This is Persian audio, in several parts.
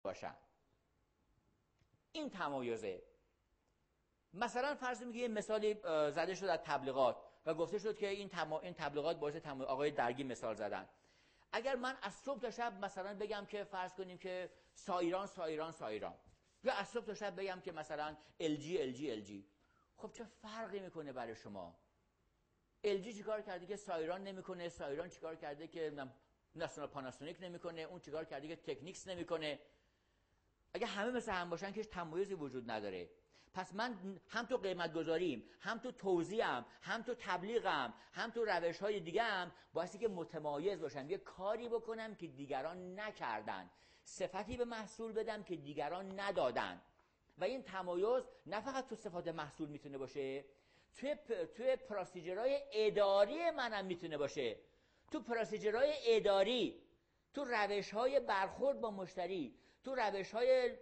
باشن. این تمایزه. مثلا فرض میگه یه مثالی زده شد از تبلیغات و گفته شد که این تبلیغات باعث آقای درگی مثال زدن. اگر من از صبح تا شب مثلا بگم که فرض کنیم که سایران سایران سایران، یا از صبح تا شب بگم که مثلا LG، خب چه فرقی میکنه برای شما؟ LG چیکار کرده که سایران نمیکنه؟ سایران چیکار کرده که ناسیونال پاناسونیک نمیکنه؟ اون چیکار کرده که تکنیکس نمیکنه؟ اگه همه مثل هم باشن که تمایزی وجود نداره. پس من هم تو قیمت گذاریم، هم تو توزیعم، هم تو تبلیغم، هم تو روش‌های دیگه‌ام بایستی که متمایز باشم، یه کاری بکنم که دیگران نکردن، صفتی به محصول بدم که دیگران ندادن. و این تمایز نه فقط تو صفات محصول میتونه باشه، توی پروسیجرهای اداری منم میتونه باشه. تو پروسیجرهای اداری، تو روش‌های برخورد با مشتری، تو روش‌های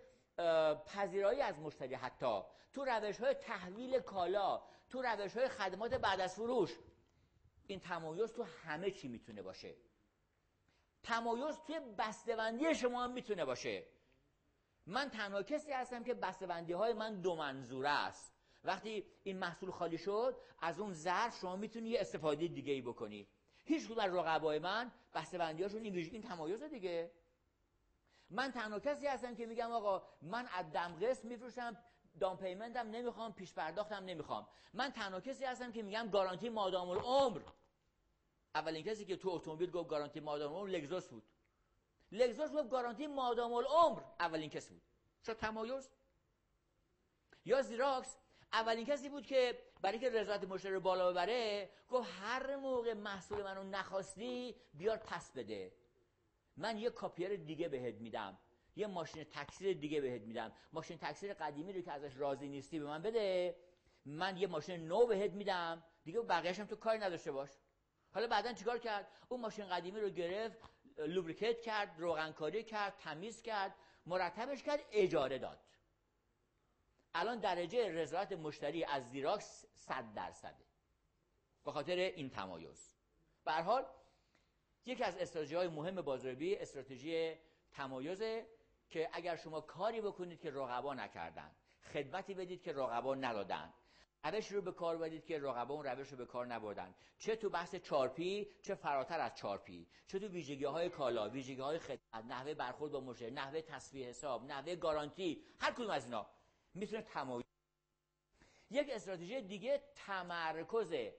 پذیرایی از مشتری، حتی تو روش‌های تحویل کالا، تو روش‌های خدمات بعد از فروش، این تمایز تو همه چی میتونه باشه. تمایز توی بسته‌بندی شما هم میتونه باشه. من تنها کسی هستم که بسته‌بندی‌های من دو منظوره است. وقتی این محصول خالی شد، از اون ظرف شما میتونی یه استفاده دیگه‌ای بکنی. هیچ کدوم از رقبای من بسته‌بندی‌هاشون این تمایز دیگه. من تنها کسی هستم که میگم آقا من از دمقسط میفروشم، دام پیمنتم نمیخوام، پیش پرداختم نمیخوام. من تنها کسی هستم که میگم گارانتی مادام العمر. اولین کسی که تو اتومبیل گفت گارانتی مادام العمر لگزوس بود. لگزوس گفت گارانتی مادام العمر، اولین کسی بود. شد تمایز. یا زیراکس اولین کسی بود که برای که رضایت مشتری رو بالا ببره گفت هر موقع محصول منو نخواستی بیار پس بده، من یه کاپیر دیگه بهت میدم، یه ماشین تکثیر دیگه بهت میدم، ماشین تکثیر قدیمی رو که ازش راضی نیستی به من بده، من یه ماشین نو بهت میدم دیگه، بقیه‌اش هم تو کاری نداشته باش. حالا بعدن چیکار کرد؟ اون ماشین قدیمی رو گرفت، لوبریکیت کرد، روغنکاری کرد، تمیز کرد، مرتبش کرد، اجاره داد. الان درجه رضایت مشتری از زیراکس 100%. به خاطر این تمایز. به هر حال یکی از استراتژی‌های مهم بازاریابی استراتژی تمایزه که اگر شما کاری بکنید که رقبا نکردن، خدمتی بدید که رقبا ندادن، روش رو به کار بردید که رقبا اون روش رو به کار نبردن، چه تو بحث 4P چه فراتر از 4P، چه تو ویژگی‌های کالا، ویژگی‌های خدمت، نحوه برخورد با مشتری، نحوه تصفیه حساب، نحوه گارانتی، هر کدوم از اینا میتونه تمایز. یک استراتژی دیگه تمرکزه.